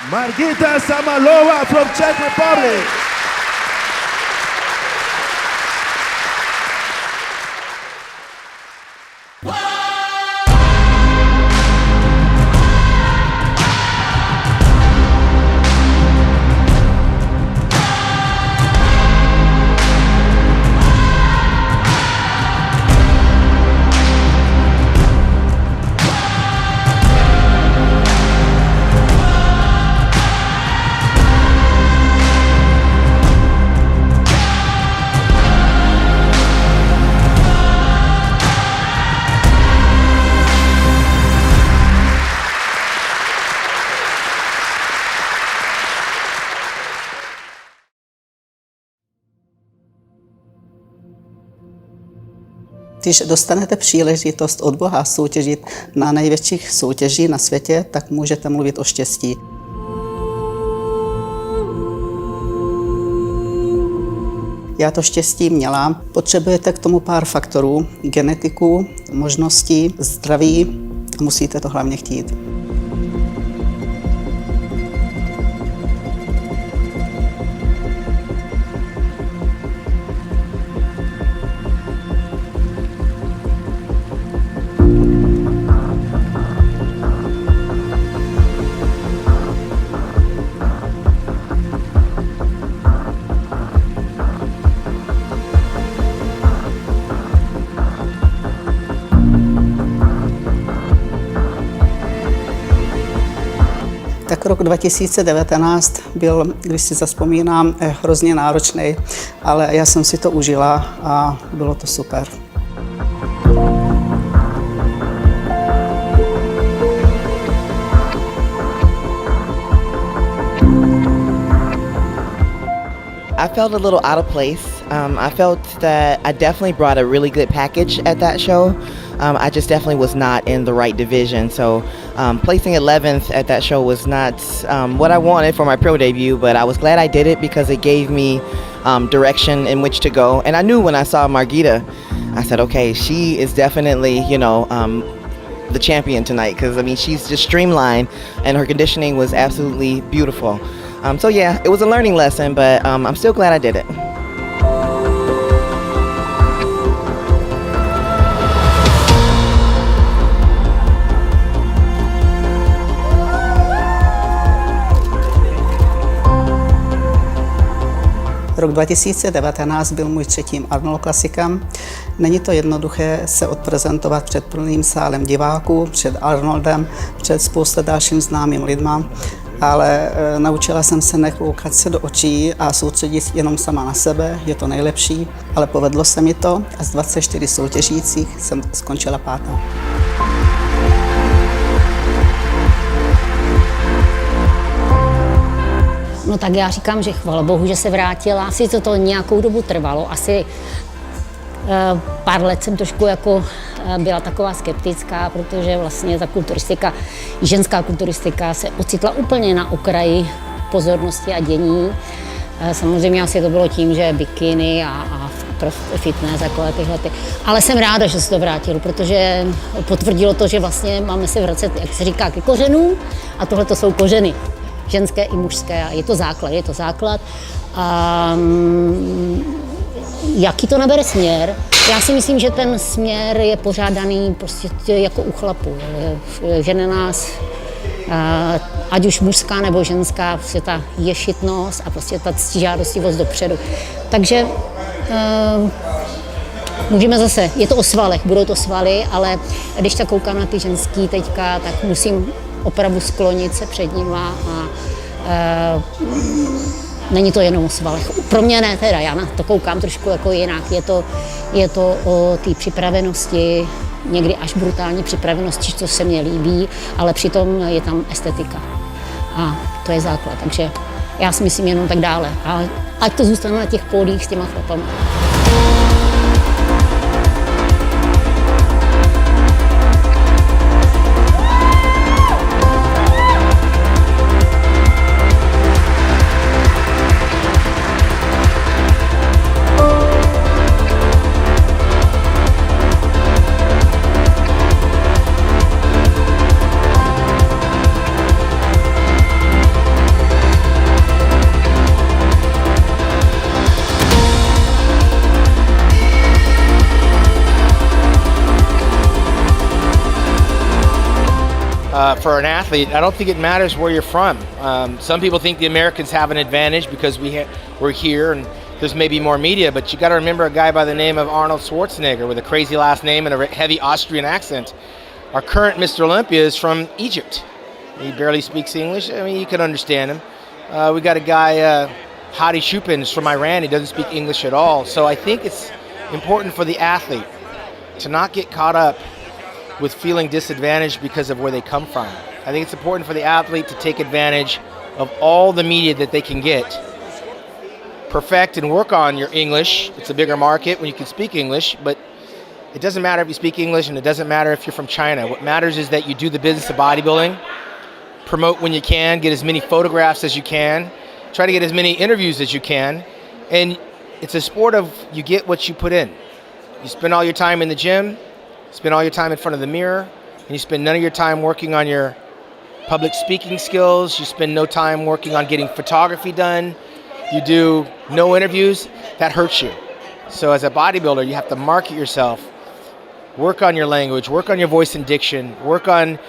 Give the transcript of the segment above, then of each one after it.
Margita ZAMOLOVA from Czech Republic. Když dostanete příležitost od Boha soutěžit na největších soutěží na světě, tak můžete mluvit o štěstí. Já to štěstí měla. Potřebujete k tomu pár faktorů, genetiku, možností, zdraví a musíte to hlavně chtít. Tak rok 2019 byl, když si zavzpomínám, hrozně náročný, ale já jsem si to užila a bylo to super. I felt a little out of place. I felt that I definitely brought a really good package at that show. I just definitely was not in the right division. So placing 11th at that show was not what I wanted for my pro debut, but I was glad I did it because it gave me direction in which to go. And I knew when I saw Margita, I said, okay, she is definitely, you know, the champion tonight, because I mean, she's just streamlined and her conditioning was absolutely beautiful. So yeah, it was a learning lesson, but I'm still glad I did it. Rok 2019 byl můj třetím Arnold klasikem. Není to jednoduché se odprezentovat před plným sálem diváků, před Arnoldem, před spousta dalším známým lidma, ale naučila jsem se nekoukat se do očí a soustředit jenom sama na sebe, je to nejlepší, ale povedlo se mi to a z 24 soutěžících jsem skončila pátá. No tak já říkám, že chvala Bohu, že se vrátila. Sice to nějakou dobu trvalo, asi pár let jsem trošku jako byla taková skeptická, protože vlastně ta kulturistika, ženská kulturistika se ocitla úplně na okraji pozornosti a dění. Samozřejmě asi to bylo tím, že bikiny a fitness jako tyhle. Ale jsem ráda, že se to vrátilo, protože potvrdilo to, že vlastně máme se vracet, jak se říká, ke kořenům a tohle to jsou kořeny. Ženské i mužské. Je to základ. Jaký to nabere směr? Já si myslím, že ten směr je pořádaný prostě jako u chlapů. Žene nás, ať už mužská nebo ženská, prostě ta ješitnost a prostě ta ctižádostivost dopředu. Takže můžeme zase, je to o svalech, budou to svaly, ale když tak koukám na ty ženský teďka, tak musím opravdu sklonit se před nima a není to jenom o svalech. Pro mě ne teda, já na to koukám trošku jako jinak. Je to o té připravenosti, někdy až brutální připravenosti, co se mně líbí, ale přitom je tam estetika. A to je základ, takže já si myslím jenom tak dále. A ať to zůstane na těch pódiích s těma chlapama. for an athlete, I don't think it matters where you're from. Some people think the Americans have an advantage because we're here and there's maybe more media, but you got to remember a guy by the name of Arnold Schwarzenegger with a crazy last name and a heavy Austrian accent. Our current Mr. Olympia is from Egypt. He barely speaks English. I mean, you can understand him. We got a guy, Hadi Chupin, is from Iran. He doesn't speak English at all. So I think it's important for the athlete to not get caught up with feeling disadvantaged because of where they come from. I think it's important for the athlete to take advantage of all the media that they can get. Perfect and work on your English. It's a bigger market when you can speak English, but it doesn't matter if you speak English and it doesn't matter if you're from China. What matters is that you do the business of bodybuilding, promote when you can, get as many photographs as you can, try to get as many interviews as you can, and it's a sport of you get what you put in. You spend all your time in the gym, spend all your time in front of the mirror, and you spend none of your time working on your public speaking skills, you spend no time working on getting photography done, you do no interviews, that hurts you. So as a bodybuilder, you have to market yourself, work on your language, work on your voice and diction, work on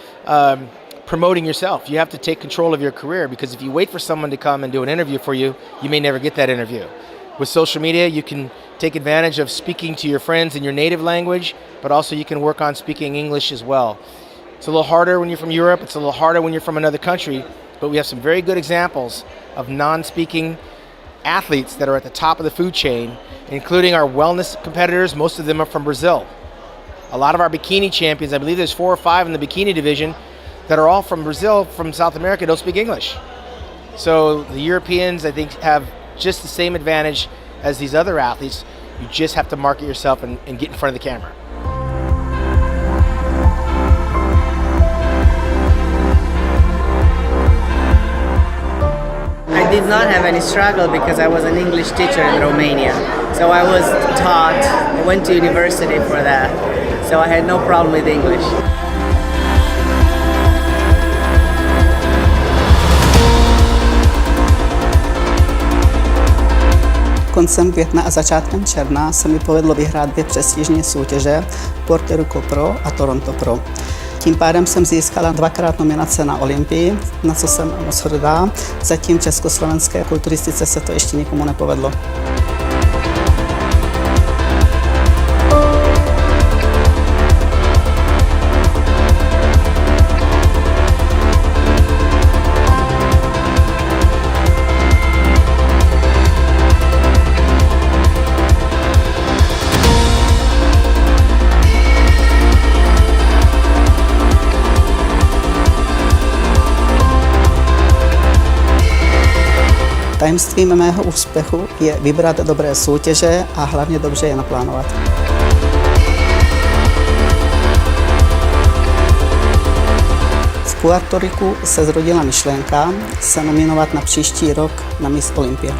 promoting yourself. You have to take control of your career, because if you wait for someone to come and do an interview for you, you may never get that interview. With social media, you can take advantage of speaking to your friends in your native language, but also you can work on speaking English as well. It's a little harder when you're from Europe, it's a little harder when you're from another country, but we have some very good examples of non-speaking athletes that are at the top of the food chain, including our wellness competitors. Most of them are from Brazil. A lot of our bikini champions, I believe there's 4 or 5 in the bikini division, that are all from Brazil, from South America, don't speak English. So the Europeans, I think, have just the same advantage as these other athletes. You just have to market yourself and get in front of the camera. I did not have any struggle because I was an English teacher in Romania. So I was taught, I went to university for that. So I had no problem with English. Koncem května a začátkem června se mi povedlo vyhrát 2 prestižní soutěže, Puerto Rico Pro a Toronto Pro. Tím pádem jsem získala 2krát nominace na Olympii, na co jsem moc hrdá. Zatím v československé kulturistice se to ještě nikomu nepovedlo. Tajemstvím mého úspěchu je vybrat dobré soutěže a hlavně dobře je naplánovat. V Puerto Riku se zrodila myšlenka se nominovat na příští rok na Ms Olympia.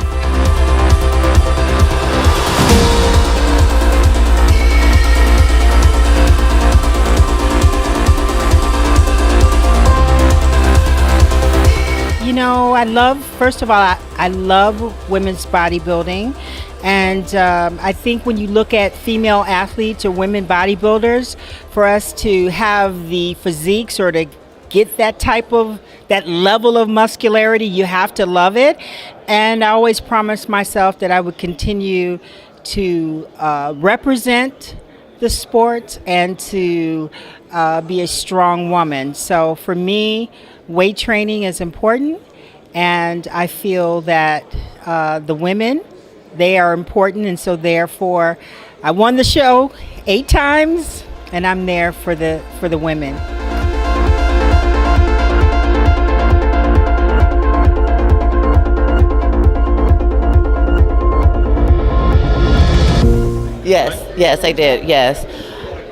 You know, first of all, I love women's bodybuilding. And I think when you look at female athletes or women bodybuilders, for us to have the physiques or to get that level of muscularity, you have to love it. And I always promised myself that I would continue to represent the sport and to be a strong woman. So for me, weight training is important, and I feel that the women, they are important, and so therefore I won the show 8 times, and I'm there for the women. Yes, I did, yes.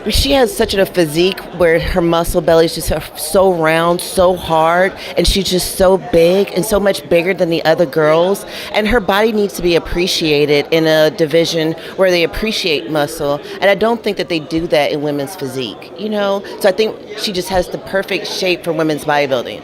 But she has such a physique where her muscle belly is just so round, so hard, and she's just so big and so much bigger than the other girls. And her body needs to be appreciated in a division where they appreciate muscle. And I don't think that they do that in women's physique, you know? So I think she just has the perfect shape for women's bodybuilding.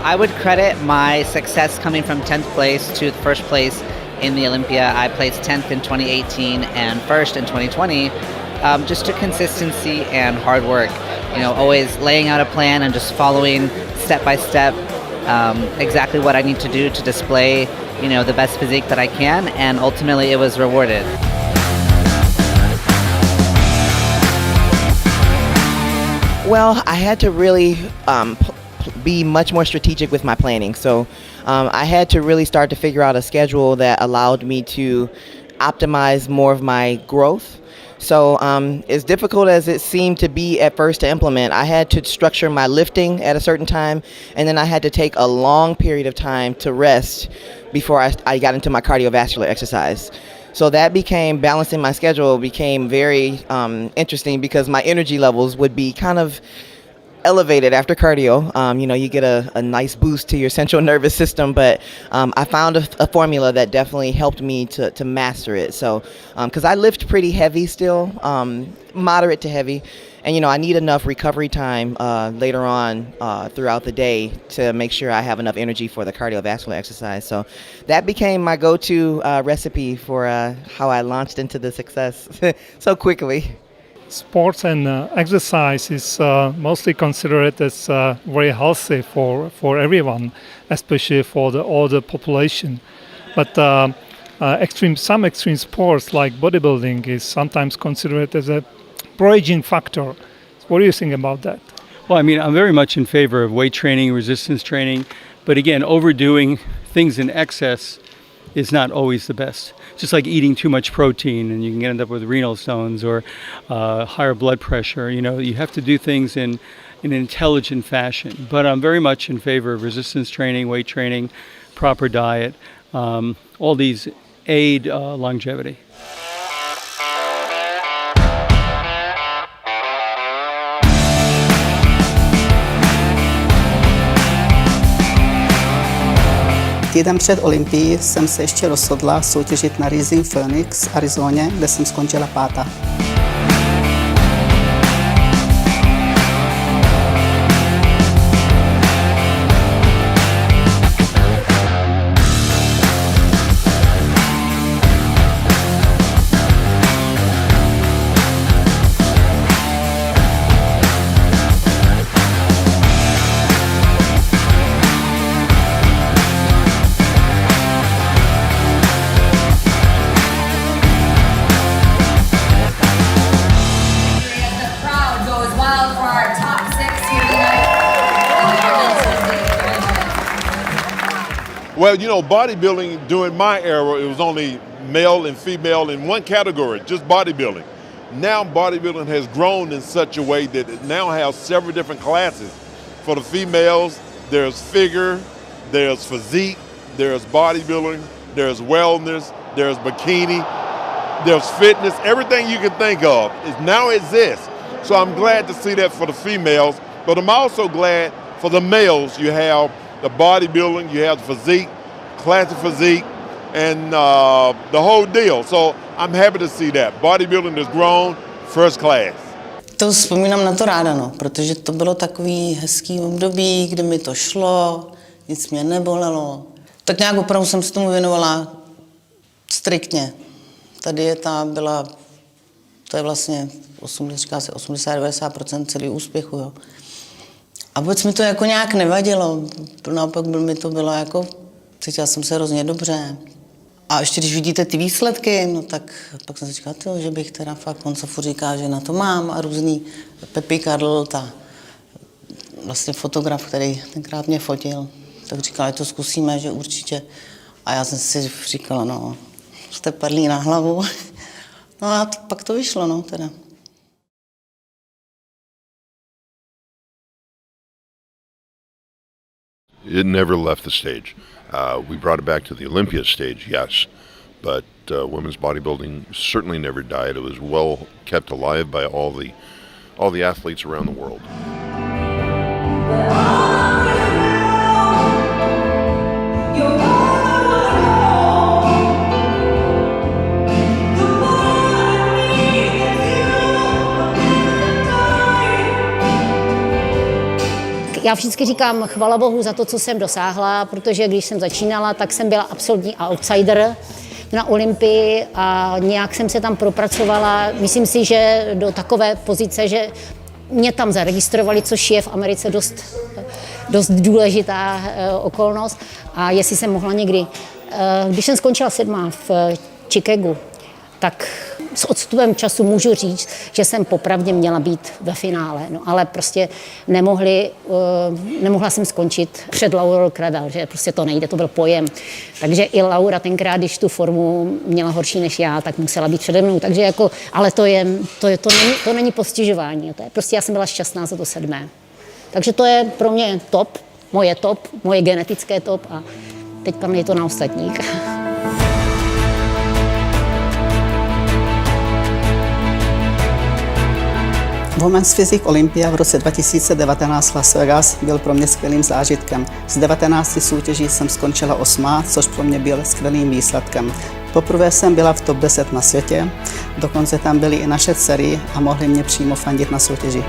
I would credit my success coming from 10th place to first place in the Olympia. I placed 10th in 2018 and first in 2020, just to consistency and hard work. You know, always laying out a plan and just following step by step exactly what I need to do to display, you know, the best physique that I can, and ultimately it was rewarded. Well, I had to really be much more strategic with my planning. So I had to really start to figure out a schedule that allowed me to optimize more of my growth. So as difficult as it seemed to be at first to implement, I had to structure my lifting at a certain time, and then I had to take a long period of time to rest before I got into my cardiovascular exercise. So that became, balancing my schedule became very interesting, because my energy levels would be kind of elevated after cardio. You know, you get a nice boost to your central nervous system, but I found a formula that definitely helped me to master it. So, because I lift pretty heavy still, moderate to heavy, and you know, I need enough recovery time later on throughout the day to make sure I have enough energy for the cardiovascular exercise. So that became my go-to recipe for how I launched into the success so quickly. Sports and exercise is mostly considered as very healthy for everyone, especially for the older population. But some extreme sports like bodybuilding is sometimes considered as a pro-aging factor. What do you think about that? Well, I mean, I'm very much in favor of weight training, resistance training, but again, overdoing things in excess is not always the best. Just like eating too much protein, and you can end up with renal stones or higher blood pressure. You know, you have to do things in an intelligent fashion. But I'm very much in favor of resistance training, weight training, proper diet. All these aid longevity. Týden před Olympií jsem se ještě rozhodla soutěžit na Rising Phoenix v Arizoně, kde jsem skončila 5. Well, you know, bodybuilding during my era, it was only male and female in one category, just bodybuilding. Now bodybuilding has grown in such a way that it now has several different classes. For the females, there's figure, there's physique, there's bodybuilding, there's wellness, there's bikini, there's fitness. Everything you can think of now exists. So I'm glad to see that for the females, but I'm also glad for the males. You have the bodybuilding, you have the physique, classic physique, and the whole deal. So I'm happy to see that. Bodybuilding has grown first class. To vzpomínám na to ráda, no, protože to bylo takový hezký období, kdy mi to šlo, nic mě nebolelo. Tak nějak opravdu jsem se tomu věnovala striktně. Ta dieta byla, to je vlastně 80-90% celý úspěchu, jo. A vůbec mi to jako nějak nevadilo, naopak mi to bylo jako, cítila jsem se hrozně dobře. A ještě když vidíte ty výsledky, no tak pak jsem si říkala, že bych teda fakt, on se furt říká, že na to mám a různý Pepi Karl, vlastně fotograf, který tenkrát mě fotil, tak říkal, že to zkusíme, že určitě. A já jsem si říkala, no, jste padlí na hlavu. No a pak to vyšlo, no teda. It never left the stage. We brought it back to the Olympia stage, yes, but women's bodybuilding certainly never died. It was well kept alive by all the athletes around the world. Já vždycky říkám chvala Bohu za to, co jsem dosáhla, protože když jsem začínala, tak jsem byla absolutní outsider na Olympii a nějak jsem se tam propracovala. Myslím si, že do takové pozice, že mě tam zaregistrovali, což je v Americe dost důležitá okolnost. A jestli jsem mohla někdy, když jsem skončila 7. v Chicagu, tak s odstupem času můžu říct, že jsem popravdě měla být ve finále, no, ale prostě nemohla jsem skončit před Laurou Kradal, že prostě to nejde, to byl pojem. Takže i Laura tenkrát, když tu formu měla horší než já, tak musela být přede mnou, takže jako, ale to není postižování, to je prostě já jsem byla šťastná za to 7. Takže to je pro mě top, moje genetické top a teď tam je to na ostatních. Women's Physique Olympia v roce 2019 Las Vegas byl pro mě skvělým zážitkem. Z 19 soutěží jsem skončila 8., což pro mě byl skvělým výsledkem. Poprvé jsem byla v top 10 na světě, dokonce tam byly i naše dcery a mohly mě přímo fandit na soutěži.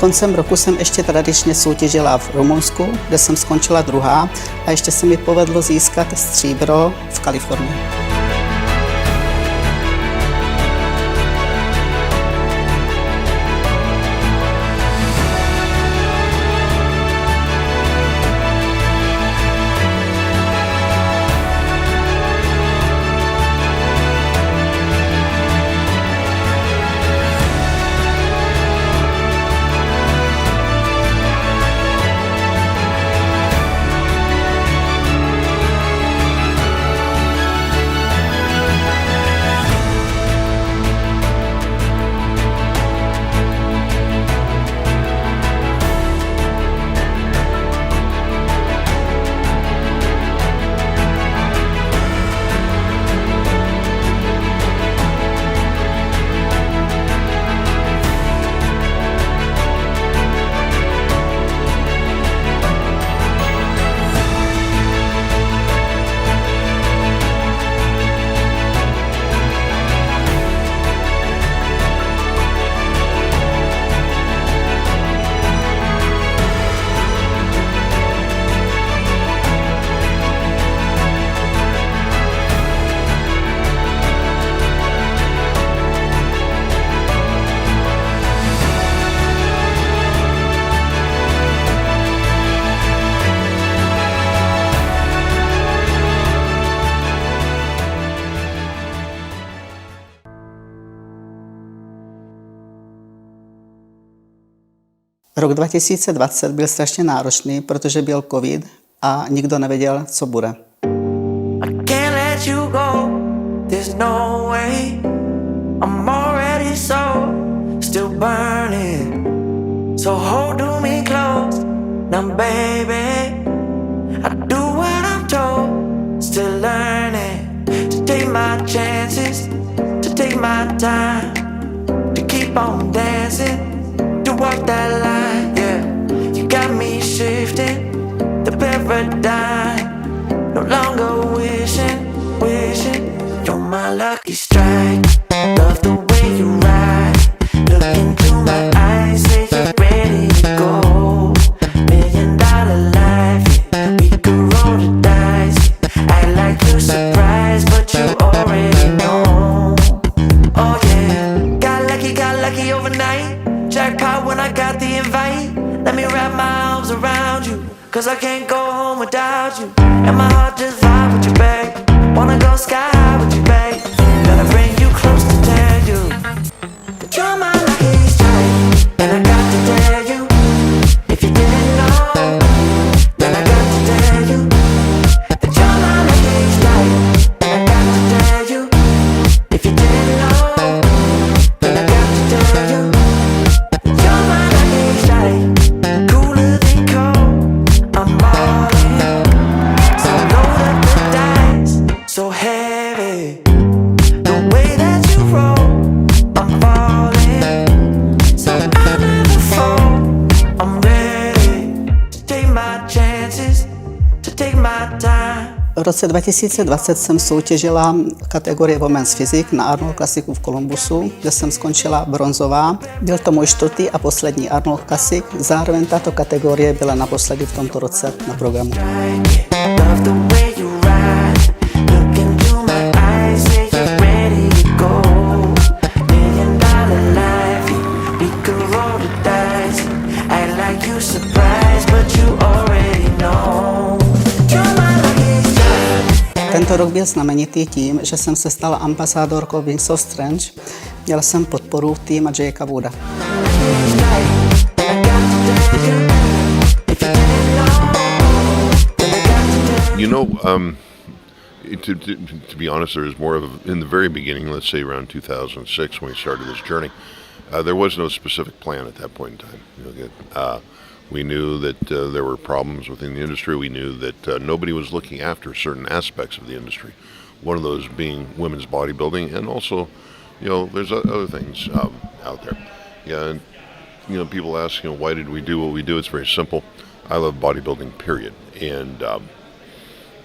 Koncem roku jsem ještě tradičně soutěžila v Rumunsku, kde jsem skončila 2. a ještě se mi povedlo získat stříbro v Kalifornii. Rok 2020 byl strašně náročný, protože byl covid a nikdo nevěděl, co bude. Walk that line, yeah. You got me shifting the paradigm. longer wishing, wishing you're my lucky strike. Love the way you ride. Look into my eyes, say you're ready to go. $1,000,000 life, yeah. We could roll the dice. Act like you're surprised, but you already know. Oh yeah, got lucky overnight. Jackpot when I got the invite. Let me wrap my arms around you, cause I can't go home without you. And my heart just vibe with you, babe. Wanna go sky high with you, babe. Gotta bring you close to tell you that you're my lucky strike. And I got to tell you, if you didn't know, then I got to tell you that you're my lucky strike. And I got to tell you, if you didn't know, then I got to tell you that you're my lucky strike. Cooler than cold, I'm all in. So load up the dice, so heavy. The way that you roll, I'm falling. So I never fall, I'm ready to take my chances, to take my time. V roce 2020 jsem soutěžila kategorii Women's Physique na Arnold Classicu v Columbusu, kde jsem skončila bronzová. Byl to můj 4. a poslední Arnold Classic, zároveň tato kategorie byla naposledy v tomto roce na programu. Love the way you ride. Look into my eyes, say you're ready to go. $1,000,000 life, yeah. We could roll the dice. Act like you surprised, but you already know. You're my lucky strike. Tento rok byl znamenitý tím, že jsem se stala ambasádorkou Wings of Strength. Měla jsem podporu týma Jakea Wooda. You know, to be honest, there was more of in the very beginning, let's say around 2006 when we started this journey, there was no specific plan at that point in time. You know, we knew that there were problems within the industry. We knew that nobody was looking after certain aspects of the industry. One of those being women's bodybuilding, and also, you know, there's other things out there. Yeah, and you know, people ask, you know, why did we do what we do? It's very simple. I love bodybuilding, period. And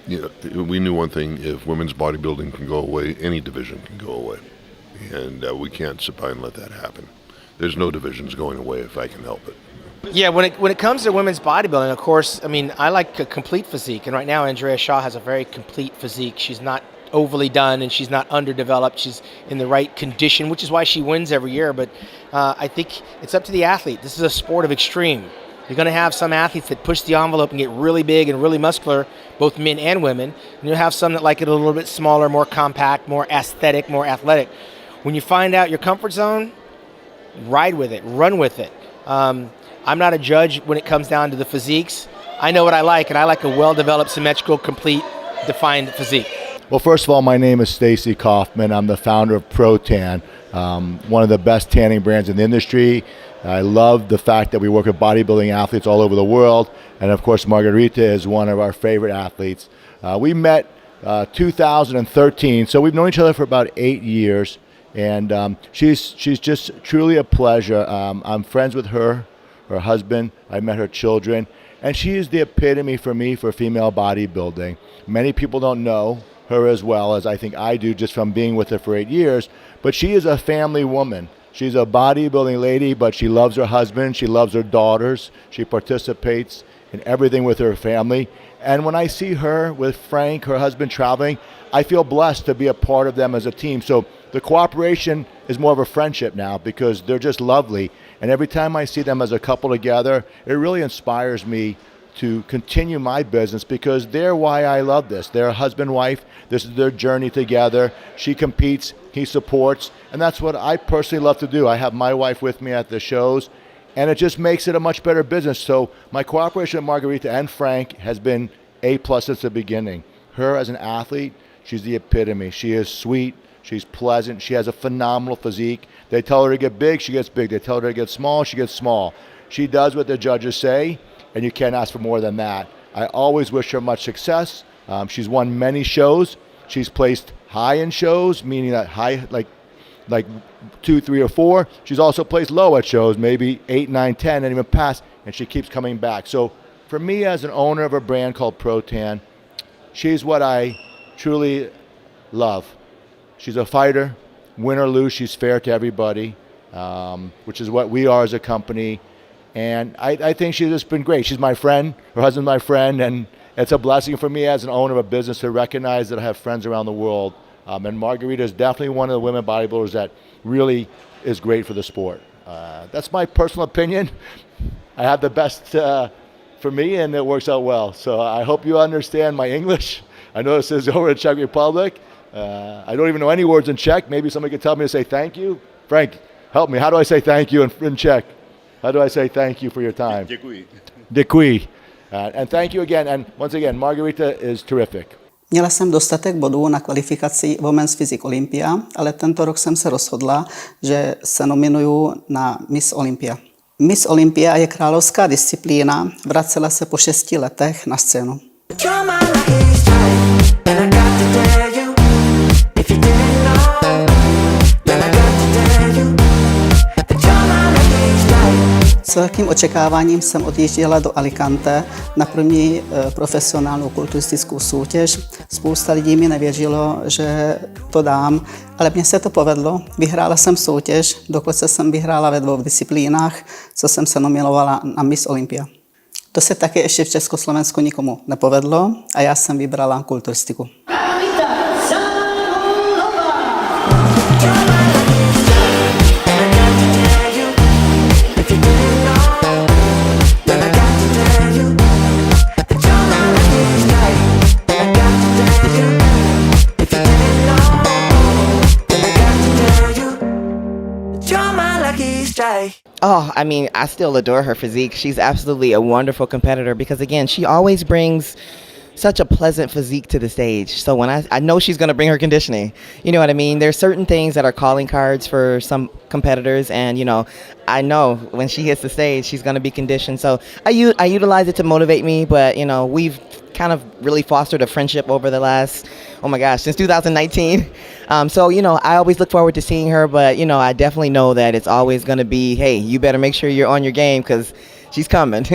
you know, we knew one thing: if women's bodybuilding can go away, any division can go away, and we can't sit by and let that happen. There's no divisions going away if I can help it. Yeah, when it comes to women's bodybuilding, of course, I mean, I like a complete physique, and right now Andrea Shaw has a very complete physique. She's not overly done, and she's not underdeveloped. She's in the right condition, which is why she wins every year. But I think it's up to the athlete. This is a sport of extreme. You're going to have some athletes that push the envelope and get really big and really muscular, both men and women. And you'll have some that like it a little bit smaller, more compact, more aesthetic, more athletic. When you find out your comfort zone, ride with it, run with it. I'm not a judge when it comes down to the physiques. I know what I like, and I like a well-developed, symmetrical, complete, defined physique. Well, first of all, my name is Stacy Kaufman. I'm the founder of ProTan, one of the best tanning brands in the industry. I love the fact that we work with bodybuilding athletes all over the world. And of course, Margita is one of our favorite athletes. We met 2013, so we've known each other for about 8 years. And she's just truly a pleasure. I'm friends with her husband. I met her children. And she is the epitome for me for female bodybuilding. Many people don't know her as well as I think I do just from being with her for 8 years. But she is a family woman. She's a bodybuilding lady, but she loves her husband. She loves her daughters. She participates in everything with her family. And when I see her with Frank, her husband, traveling, I feel blessed to be a part of them as a team. So the cooperation is more of a friendship now because they're just lovely. And every time I see them as a couple together, it really inspires me to continue my business because they're why I love this. They're a husband, wife. This is their journey together. She competes, he supports, and that's what I personally love to do. I have my wife with me at the shows, and it just makes it a much better business. So my cooperation with Margita and Frank has been A+ since the beginning. Her as an athlete, she's the epitome. She is sweet. She's pleasant. She has a phenomenal physique. They tell her to get big, she gets big. They tell her to get small, she gets small. She does what the judges say, and you can't ask for more than that. I always wish her much success. She's won many shows. She's placed high in shows, meaning that high, like 2, 3, or 4. She's also placed low at shows, maybe 8, 9, 10, and even past, and she keeps coming back. So for me as an owner of a brand called ProTan, she's what I truly love. She's a fighter, win or lose, she's fair to everybody, which is what we are as a company. And I think she's just been great. She's my friend, her husband's my friend, and it's a blessing for me as an owner of a business to recognize that I have friends around the world. And Margita is definitely one of the women bodybuilders that really is great for the sport. That's my personal opinion. I have the best for me, and it works out well. So I hope you understand my English. I know this is over in Czech Republic. I don't even know any words in Czech. Maybe somebody could tell me to say thank you. Frank, help me. How do I say thank you in Czech? How do I say thank you for your time? Děkuji. Děkuji. And thank you again. And once again, Margita is terrific. Měla jsem dostatek bodů na kvalifikaci Women's Physique Olympia, ale tento rok jsem se rozhodla, že se nominuju na Ms Olympia. Ms Olympia je královská disciplína, vracela se po 6 letech na scénu. S velkým očekáváním jsem odjížděla do Alicante na první profesionálnou kulturistickou soutěž. Spousta lidí mi nevěřilo, že to dám, ale mně se to povedlo. Vyhrála jsem soutěž, dokonce jsem vyhrála ve 2 disciplínách, co jsem se nominovala na Ms Olympia. To se také ještě v Československu nikomu nepovedlo a já jsem vybrala kulturistiku. Oh, I mean, I still adore her physique. She's absolutely a wonderful competitor because, again, she always brings such a pleasant physique to the stage. So when I know she's going to bring her conditioning. You know what I mean? There's certain things that are calling cards for some competitors, and, you know, I know when she hits the stage, she's going to be conditioned. So I utilize it to motivate me, but, you know, we've kind of really fostered a friendship over the last, oh my gosh, since 2019. So, you know, I always look forward to seeing her, but, you know, I definitely know that it's always going to be, hey, you better make sure you're on your game because she's coming.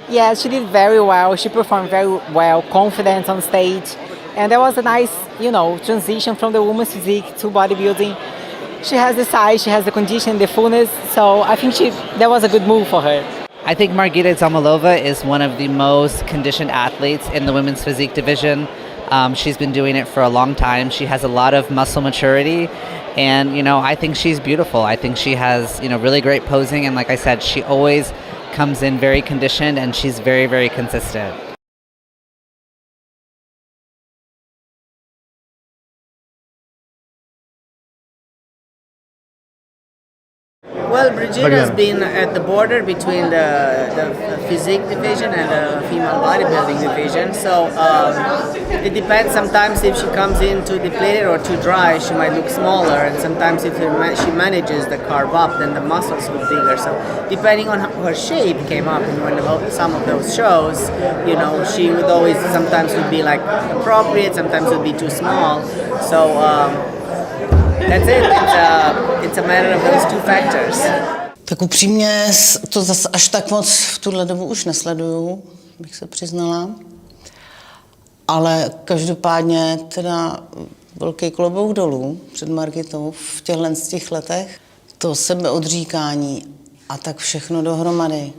Yeah, she did very well. She performed very well, confident on stage. And there was a nice, you know, transition from the women's physique to bodybuilding. She has the size, she has the condition, the fullness. So I think that was a good move for her. I think Margita Zamolova is one of the most conditioned athletes in the women's physique division. She's been doing it for a long time. She has a lot of muscle maturity. And, you know, I think she's beautiful. I think she has, you know, really great posing. And like I said, she always comes in very conditioned and she's very, very consistent. Well, Brigitta's been at the border between the physique division and the female bodybuilding division. So it depends. Sometimes if she comes in too depleted or too dry, she might look smaller. And sometimes if she manages the carb up, then the muscles look bigger. So depending on how her shape came up in some of those shows, you know, she would always sometimes would be like appropriate, sometimes would be too small. So that's it. It's a matter of those 2 factors. Tak upřímně to zase až tak moc v tuhle dobu už nesleduju, bych se přiznala. Ale každopádně teda velký klobouk dolů před Margitou v těchto letech. To sebeodříkání a tak všechno dohromady.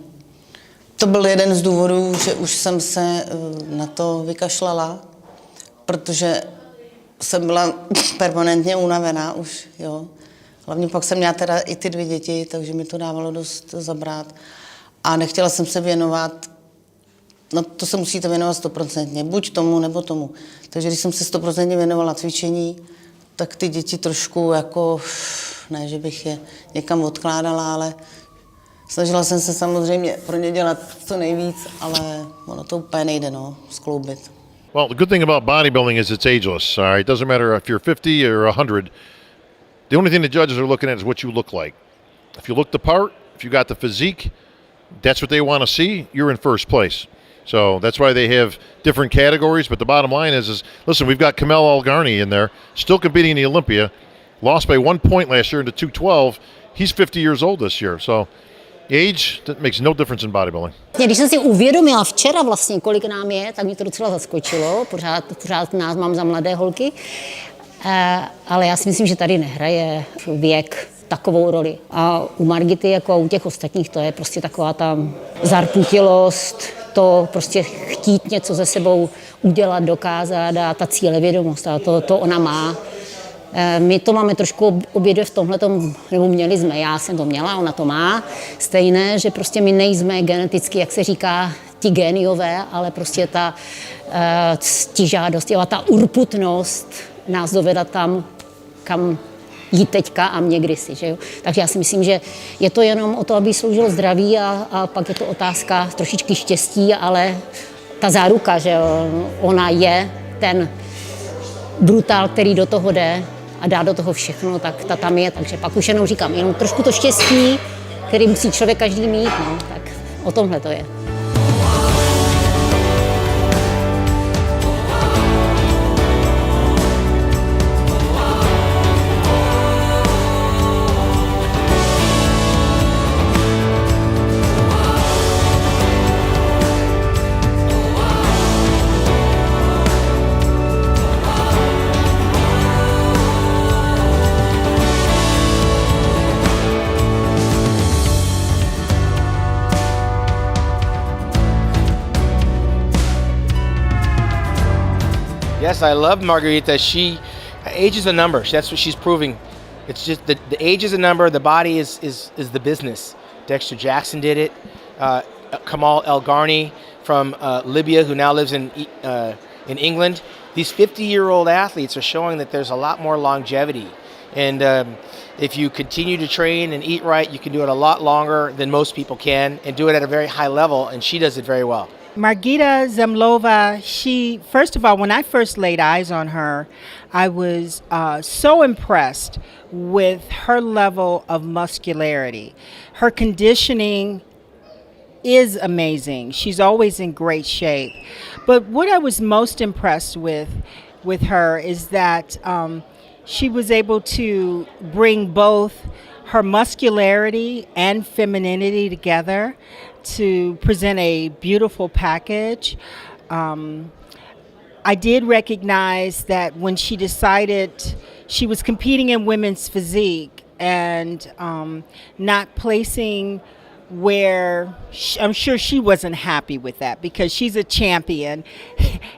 To byl jeden z důvodů, že už jsem se na to vykašlala, protože jsem byla permanentně unavená už, jo. Hlavně pak jsem měla teda i ty 2 děti, takže mi to dávalo dost zabrat. A nechtěla jsem se věnovat, no to se musíte věnovat 100%, buď tomu, nebo tomu. Takže když jsem se 100% věnovala cvičení, tak ty děti trošku jako, ne, že bych je někam odkládala, ale snažila jsem se samozřejmě pro ně dělat co nejvíc, ale ono to úplně nejde, no, skloubit. Well, the good thing about bodybuilding is it's ageless. All right, it doesn't matter if you're 50 or 100. The only thing the judges are looking at is what you look like. If you look the part, if you got the physique, that's what they want to see. You're in first place. So that's why they have different categories. But the bottom line is listen, we've got Kamel Algarni in there, still competing in the Olympia, lost by 1 point last year into 212. He's 50 years old this year. So Age, that makes no difference in bodybuilding. Když jsem si uvědomila včera vlastně, kolik nám je, tak mě to docela zaskočilo. Pořád nás mám za mladé holky. Ale já si myslím, že tady nehraje věk takovou roli. A u Margity, jako u těch ostatních, to je prostě taková ta zarputilost, to prostě chtít něco ze sebou udělat, dokázat a ta cílevědomost. A to ona má. My to máme trošku obě v tomhletom, nebo měli jsme, já jsem to měla, ona to má. Stejné, že prostě my nejsme geneticky, jak se říká, ti géniové, ale prostě ta ctižádost, ta urputnost nás dovedla tam, kam jít teďka a mě kdysi. Že jo? Takže já si myslím, že je to jenom o to, aby sloužilo zdraví a pak je to otázka trošičky štěstí, ale ta záruka, že ona je ten brutál, který do toho jde a dá do toho všechno, tak ta tam je. Takže pak už jenom říkám, jenom trošku to štěstí, který musí člověk každý mít, no, tak o tomhle to je. Yes, I love Margita. Age is a number. That's what she's proving. It's just the age is a number. The body is the business. Dexter Jackson did it. Kamal El Garni from Libya, who now lives in England. These 50-year-old athletes are showing that there's a lot more longevity. And if you continue to train and eat right, you can do it a lot longer than most people can and do it at a very high level. And she does it very well. Margita ZAMOLOVA, first of all, when I first laid eyes on her, I was so impressed with her level of muscularity. Her conditioning is amazing. She's always in great shape. But what I was most impressed with her is that she was able to bring both her muscularity and femininity together to present a beautiful package. I did recognize that when she decided she was competing in women's physique and not placing where I'm sure she wasn't happy with that because she's a champion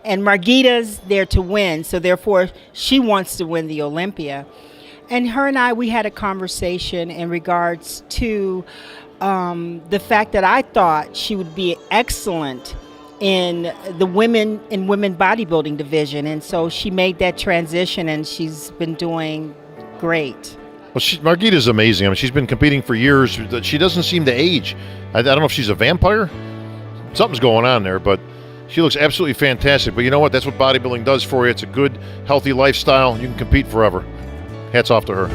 and Margita's there to win, so therefore she wants to win the Olympia. And her and I, we had a conversation in regards to the fact that I thought she would be excellent in the women bodybuilding division, and so she made that transition, and she's been doing great. Well, Margita's amazing. I mean, she's been competing for years. She doesn't seem to age. I don't know if she's a vampire. Something's going on there, but she looks absolutely fantastic. But you know what? That's what bodybuilding does for you. It's a good, healthy lifestyle. You can compete forever. Hats off to her.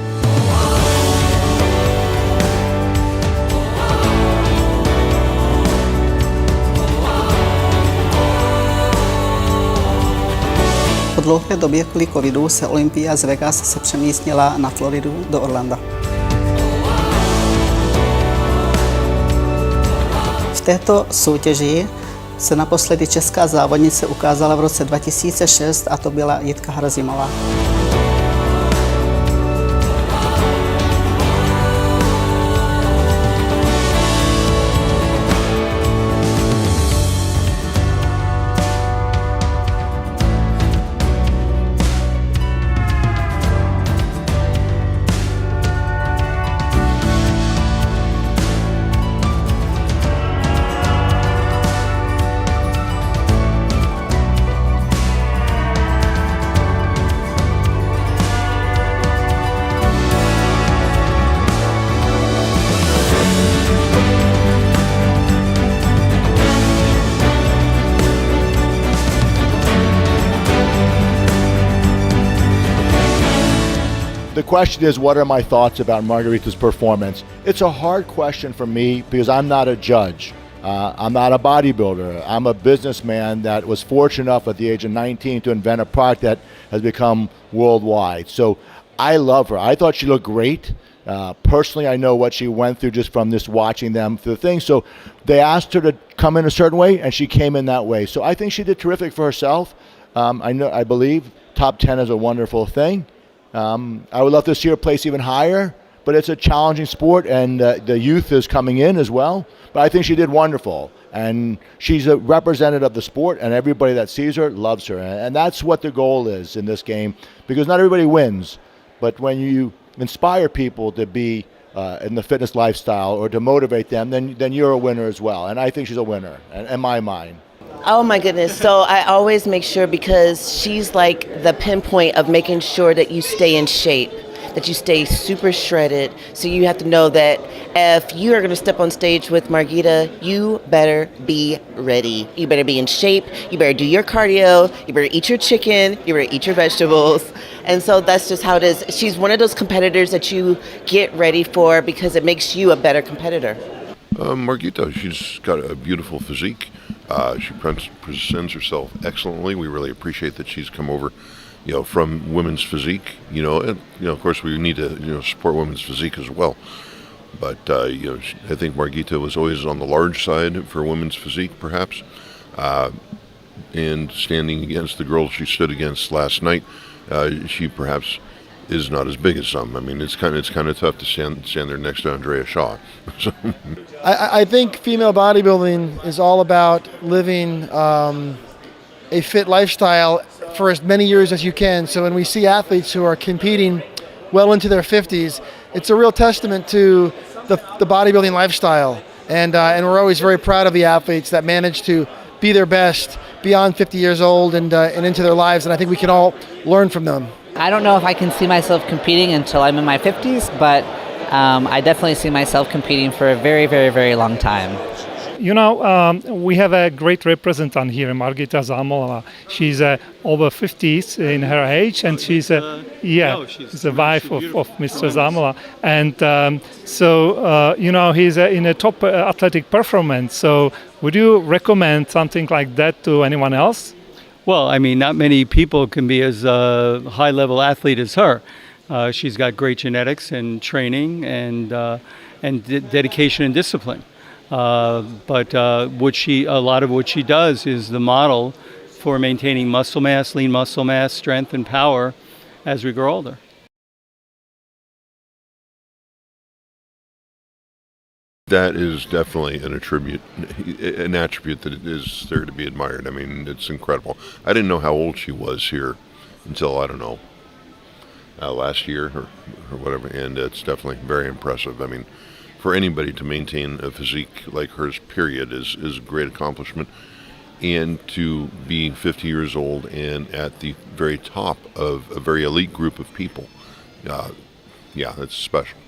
Po dlouhé době kvůli covidu se Olympia z Vegas se přemístila na Floridu do Orlanda. V této soutěži se naposledy česká závodnice ukázala v roce 2006 a to byla Jitka Hrazimová. The question is, what are my thoughts about Margarita's performance? It's a hard question for me because I'm not a judge. I'm not a bodybuilder. I'm a businessman that was fortunate enough at the age of 19 to invent a product that has become worldwide. So I love her. I thought she looked great. Personally, I know what she went through just from this watching them through the thing. So they asked her to come in a certain way, and she came in that way. So I think she did terrific for herself. I believe top 10 is a wonderful thing. I would love to see her place even higher, but it's a challenging sport, and the youth is coming in as well. But I think she did wonderful, and she's a representative of the sport, and everybody that sees her loves her. And that's what the goal is in this game, because not everybody wins, but when you inspire people to be in the fitness lifestyle or to motivate them, then you're a winner as well. And I think she's a winner, in my mind. Oh my goodness. So I always make sure, because she's like the pinpoint of making sure that you stay in shape, that you stay super shredded. So you have to know that if you are going to step on stage with Margita, you better be ready. You better be in shape. You better do your cardio. You better eat your chicken. You better eat your vegetables. And so that's just how it is. She's one of those competitors that you get ready for because it makes you a better competitor. Margita, she's got a beautiful physique. She presents herself excellently. We really appreciate that she's come over, from women's physique. And, of course, we need to, support women's physique as well. But I think Margita was always on the large side for women's physique, perhaps. And standing against the girl she stood against last night, she perhaps is not as big as some. I mean, it's kind of tough to stand there next to Andrea Shaw. I think female bodybuilding is all about living a fit lifestyle for as many years as you can. So when we see athletes who are competing well into their 50s, it's a real testament to the bodybuilding lifestyle. And we're always very proud of the athletes that manage to be their best beyond 50 years old and into their lives. And I think we can all learn from them. I don't know if I can see myself competing until I'm in my 50s, but I definitely see myself competing for a very, very, very long time. We have a great representative here, Margita ZAMOLOVA. She's over 50s in her age, and she's she's the wife of Mr. ZAMOLA. And he's in a top athletic performance. So would you recommend something like that to anyone else? Well, I mean, not many people can be as a high-level athlete as her. She's got great genetics and training and dedication and discipline. But a lot of what she does is the model for maintaining muscle mass, lean muscle mass, strength, and power as we grow older. That is definitely an attribute that is there to be admired. I mean, it's incredible. I didn't know how old she was here until, I don't know, last year or whatever, and it's definitely very impressive. I mean, for anybody to maintain a physique like hers, period, is a great accomplishment. And to be 50 years old and at the very top of a very elite group of people, that's special.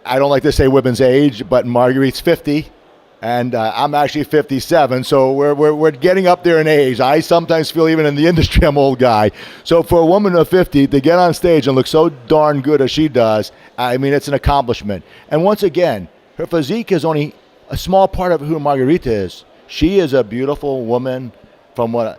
I don't like to say women's age, but Marguerite's 50, and I'm actually 57, so we're getting up there in age. I sometimes feel even in the industry I'm an old guy. So for a woman of 50 to get on stage and look so darn good as she does, I mean, it's an accomplishment. And once again, her physique is only a small part of who Margita is. She is a beautiful woman from a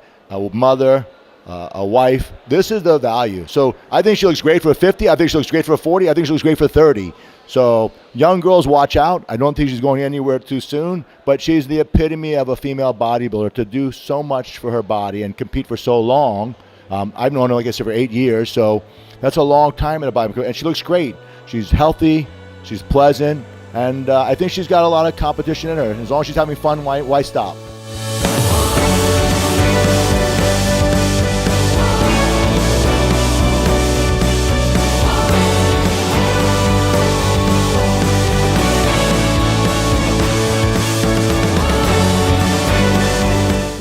mother, a wife. This is the value. So I think she looks great for 50. I think she looks great for 40. I think she looks great for 30. So young girls, watch out. I don't think she's going anywhere too soon, but she's the epitome of a female bodybuilder to do so much for her body and compete for so long. I've known her, like I said, for 8 years, so that's a long time in a bodybuilder. And she looks great. She's healthy. She's pleasant. And I think she's got a lot of competition in her. As long as she's having fun, why stop?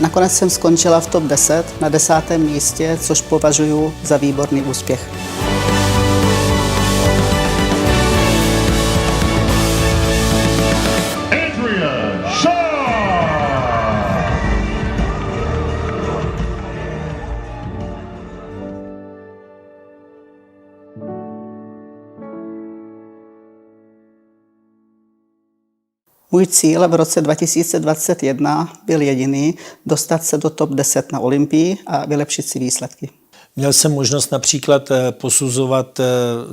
Nakonec jsem skončila v top 10 na 10. místě, což považuji za výborný úspěch. Můj cíl v roce 2021 byl jediný, dostat se do top 10 na Olympii a vylepšit si výsledky. Měl jsem možnost například posuzovat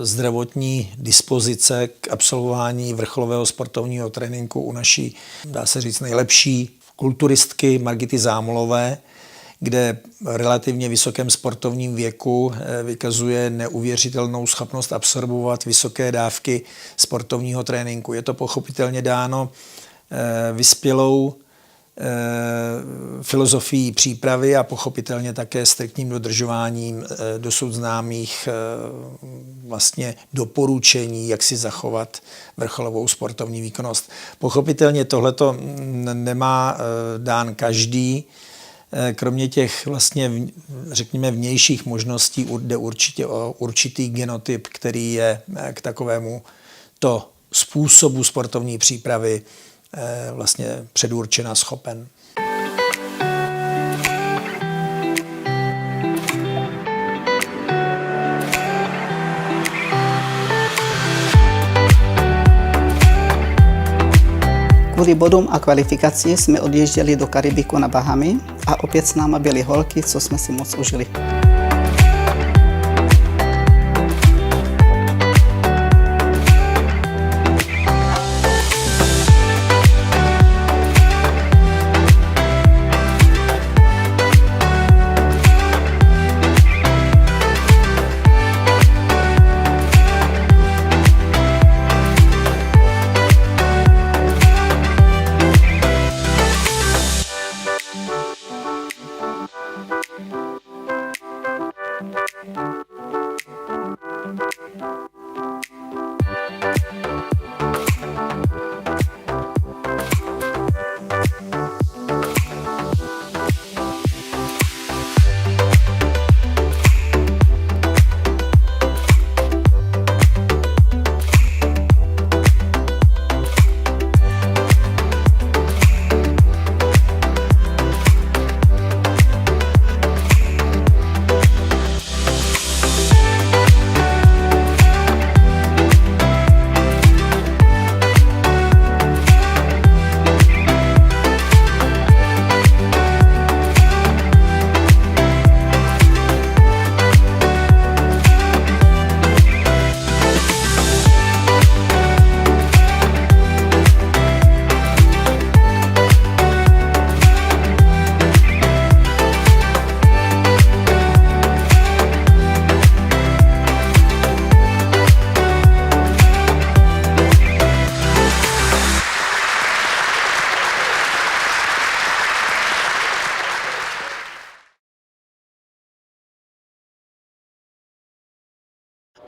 zdravotní dispozice k absolvování vrcholového sportovního tréninku u naší, dá se říct, nejlepší kulturistky Margity Zámolové, kde v relativně vysokém sportovním věku vykazuje neuvěřitelnou schopnost absorbovat vysoké dávky sportovního tréninku. Je to pochopitelně dáno vyspělou filozofií přípravy a pochopitelně také striktním dodržováním dosud známých vlastně doporučení, jak si zachovat vrcholovou sportovní výkonnost. Pochopitelně tohleto nemá dán každý. Kromě těch vlastně, řekněme, vnějších možností jde určitě o určitý genotyp, který je k takovému to způsobu sportovní přípravy vlastně předurčena schopen. Kvůli bodům a kvalifikaci jsme odjížděli do Karibiku na Bahamy a opět s náma byly holky, co jsme si moc užili.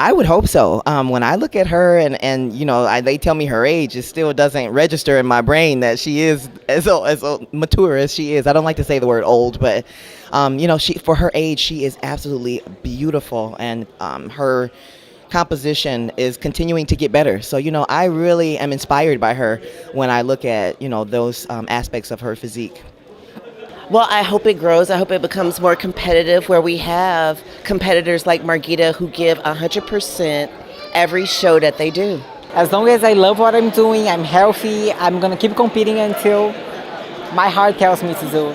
I would hope so. When I look at her and you know, they tell me her age, it still doesn't register in my brain that she is as mature as she is. I don't like to say the word old, but you know, for her age, she is absolutely beautiful, and her composition is continuing to get better. So, you know, I really am inspired by her when I look at, you know, those aspects of her physique. Well, I hope it grows. I hope it becomes more competitive, where we have competitors like Margita who give 100% every show that they do. As long as I love what I'm doing, I'm healthy, I'm going to keep competing until my heart tells me to do.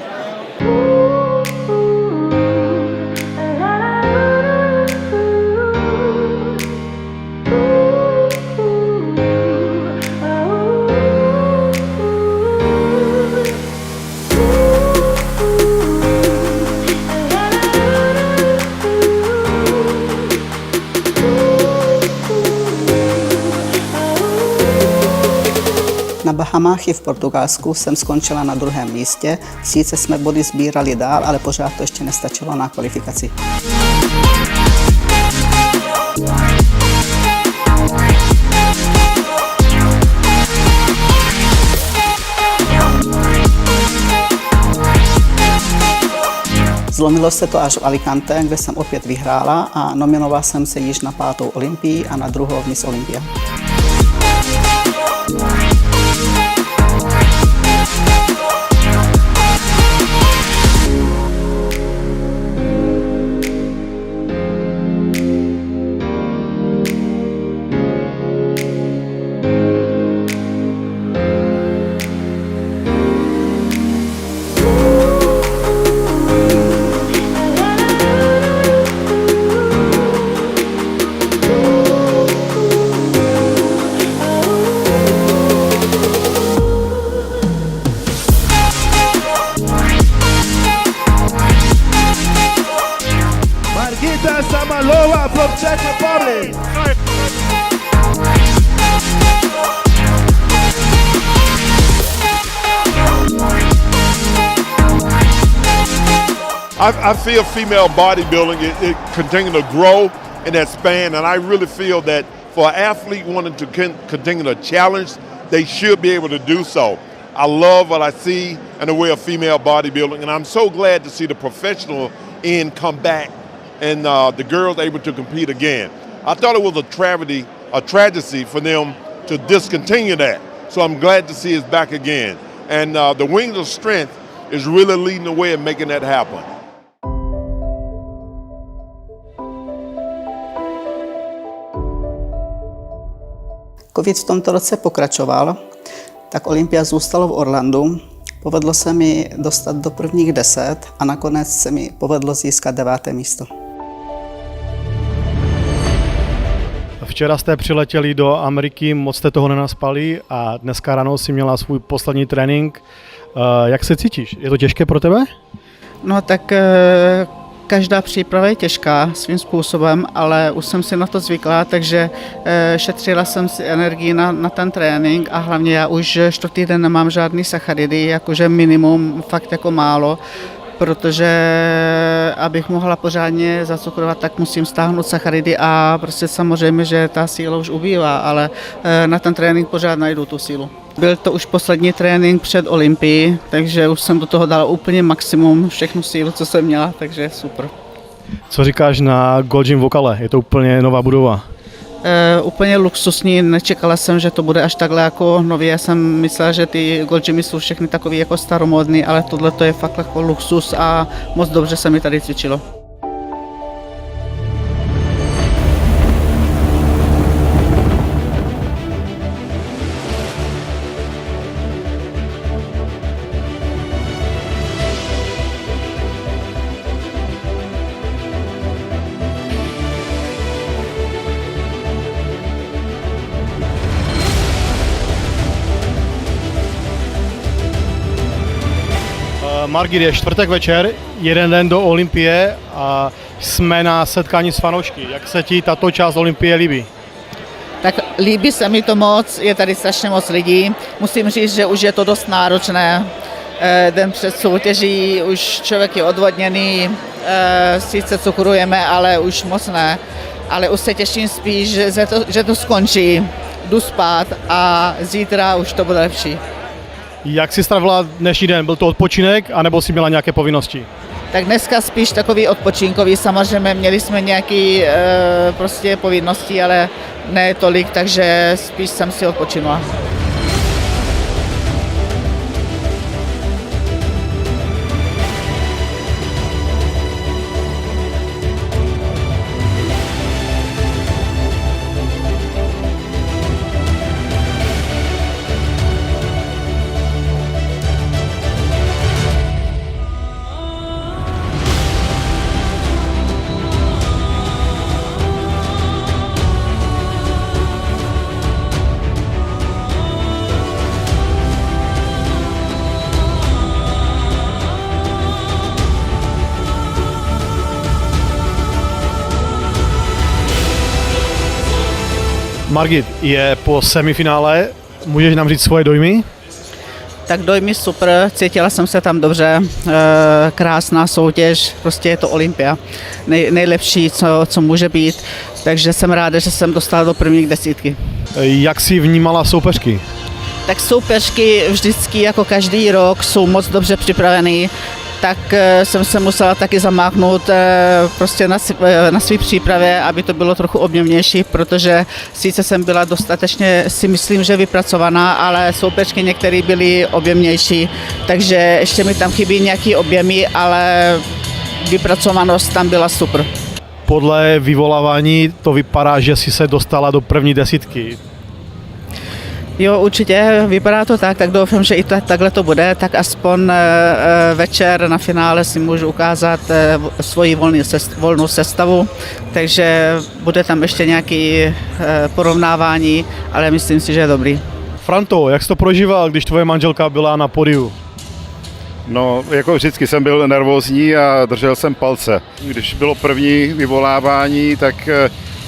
Na Bahamách i v Portugalsku jsem skončila na 2. místě. Sice jsme body sbírali dál, ale pořád to ještě nestačilo na kvalifikaci. Zlomilo se to až v Alicante, kde jsem opět vyhrála a nominovala jsem se již na 5. Olympii a na 2. Ms Olympia. party! I feel female bodybuilding, it continue to grow in that span, and I really feel that for an athlete wanting to continue to challenge, they should be able to do so. I love what I see in the way of female bodybuilding, and I'm so glad to see the professional end come back and the girls able to compete again. I thought it was a tragedy for them to discontinue that, so I'm glad to see it's back again. And the Wings of Strength is really leading the way in making that happen. Covid v tomto roce pokračoval, tak Olympia zůstalo v Orlandu. Povedlo se mi dostat do prvních 10 a nakonec se mi povedlo získat 9. místo. Včera jste přiletěli do Ameriky, moc jste toho nenaspali a dneska ráno si měla svůj poslední trénink. Jak se cítíš? Je to těžké pro tebe? No tak každá příprava je těžká svým způsobem, ale už jsem si na to zvykla, takže šetřila jsem si energii na ten trénink a hlavně já už 4. den nemám žádný sacharidy, jakože minimum, fakt jako málo, protože abych mohla pořádně zacukrovat, tak musím stáhnout sacharidy a prostě samozřejmě, že ta síla už ubývá, ale na ten trénink pořád najdu tu sílu. Byl to už poslední trénink před Olympií, takže už jsem do toho dala úplně maximum, všechnu sílu, co jsem měla, takže super. Co říkáš na Gold Gym v Okale? Je to úplně nová budova. Úplně luxusní, nečekala jsem, že to bude až takhle jako nově. Já jsem myslela, že ty Gold Gymy jsou všechny takové jako staromódní, ale tohle to je fakt jako luxus a moc dobře se mi tady cvičilo. Margit, je čtvrtek večer, jeden den do Olympie a jsme na setkání s fanoušky. Jak se ti tato část Olympie líbí? Tak líbí se mi to moc, je tady strašně moc lidí. Musím říct, že už je to dost náročné. Den před soutěží už člověk je odvodněný, sice cukrujeme, ale už moc ne. Ale už se těším spíš, že to skončí. Jdu spát a zítra už to bude lepší. Jak jsi strávila dnešní den? Byl to odpočinek, anebo jsi měla nějaké povinnosti? Tak dneska spíš takový odpočinkový, samozřejmě měli jsme nějaké prostě povinnosti, ale ne tolik, takže spíš jsem si odpočinula. Margit, je po semifinále, můžeš nám říct svoje dojmy? Tak dojmy super, cítila jsem se tam dobře, krásná soutěž, prostě je to Olympia, nejlepší, co může být, takže jsem ráda, že jsem dostala do prvních 10. Jak jsi vnímala soupeřky? Tak soupeřky vždycky jako každý rok jsou moc dobře připravený, tak jsem se musela taky zamáknout prostě na své přípravě, aby to bylo trochu objemější, protože sice jsem byla dostatečně, si myslím, že vypracovaná, ale soupeřky některé byly objemnější, takže ještě mi tam chybí nějaký objemy, ale vypracovanost tam byla super. Podle vyvolávání to vypadá, že jsi se dostala do první 10. Jo, určitě, vypadá to tak doufám, že i takhle to bude, tak aspoň večer na finále si můžu ukázat svoji volnou sestavu, takže bude tam ještě nějaké porovnávání, ale myslím si, že je dobrý. Franto, jak jsi to prožíval, když tvoje manželka byla na pódiu? No, jako vždycky jsem byl nervózní a držel jsem palce. Když bylo první vyvolávání, tak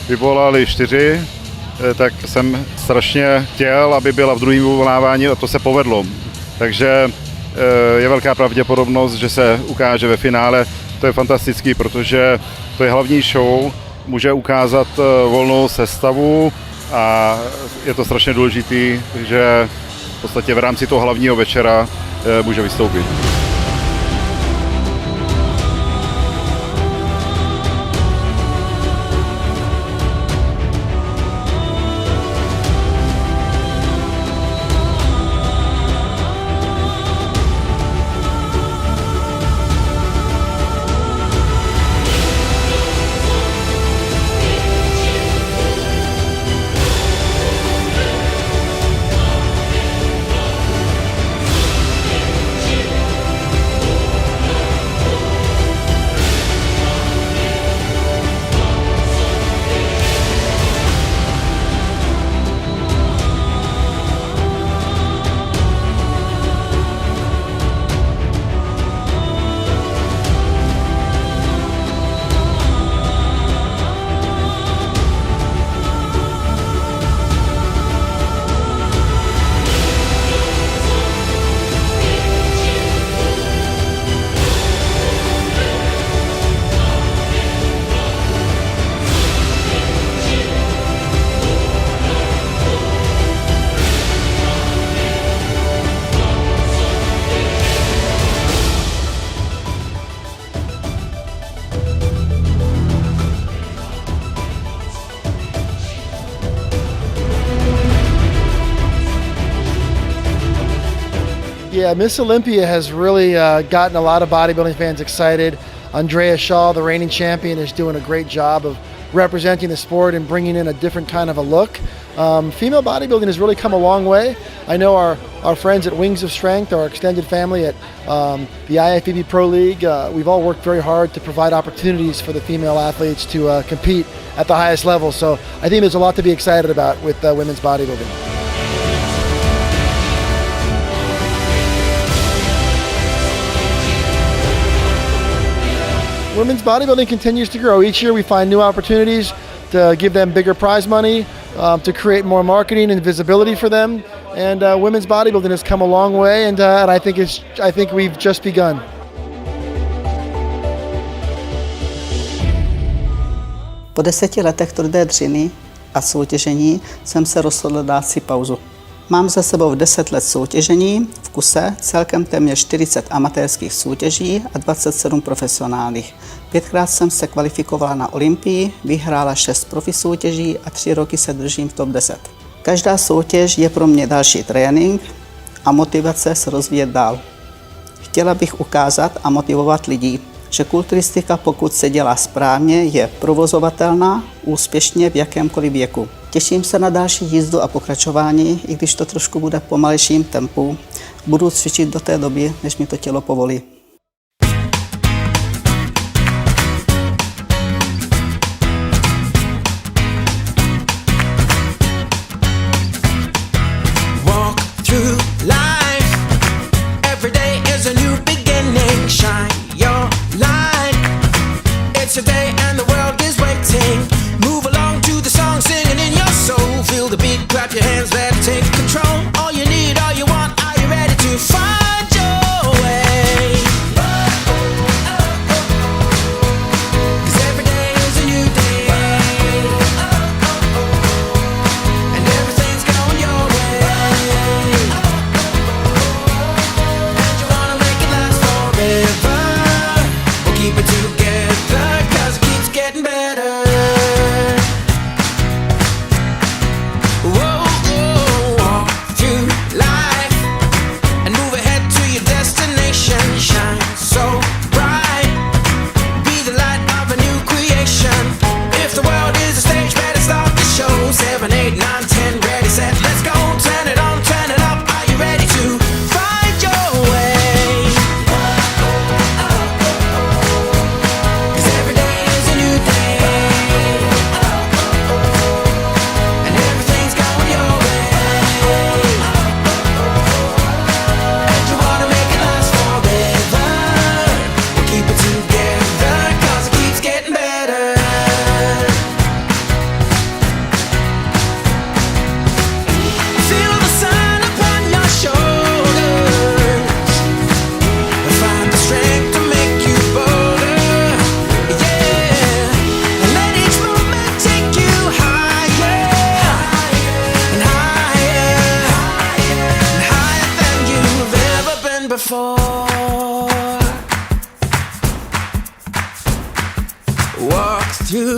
vyvolali 4, tak jsem strašně chtěl, aby byla v druhém vyvolávání a to se povedlo. Takže je velká pravděpodobnost, že se ukáže ve finále. To je fantastický, protože to je hlavní show, může ukázat volnou sestavu a je to strašně důležitý, že v podstatě v rámci toho hlavního večera může vystoupit. Yeah, Ms Olympia has really gotten a lot of bodybuilding fans excited. Andrea Shaw, the reigning champion, is doing a great job of representing the sport and bringing in a different kind of a look. Female bodybuilding has really come a long way. I know our friends at Wings of Strength, our extended family at the IFBB Pro League, we've all worked very hard to provide opportunities for the female athletes to compete at the highest level. So I think there's a lot to be excited about with women's bodybuilding. Women's bodybuilding continues to grow. Each year we find new opportunities to give them bigger prize money, to create more marketing and visibility for them. And women's bodybuilding has come a long way, and I think we've just begun. Po 10 letech tvrdé dřiny a soutěžení jsem se rozhodl dát si pauzu. Mám za sebou 10 let soutěžení v kuse, celkem téměř 40 amatérských soutěží a 27 profesionálních. 5krát jsem se kvalifikovala na Olympii, vyhrála 6 profi soutěží a 3 roky se držím v top 10. Každá soutěž je pro mě další trénink a motivace se rozvíjet dál. Chtěla bych ukázat a motivovat lidi, že kulturistika, pokud se dělá správně, je provozovatelná úspěšně v jakémkoliv věku. Těším se na další jízdu a pokračování, i když to trošku bude v pomalejším tempu. Budu cvičit do té doby, než mi to tělo povolí. Walk through life. Every day is a new beginning. Shine your light. It's a day and the world is waiting. Move along to the song, singing in your soul. Feel the beat, clap your hands, let it take control. All you need, all you want, are you ready to find your way? through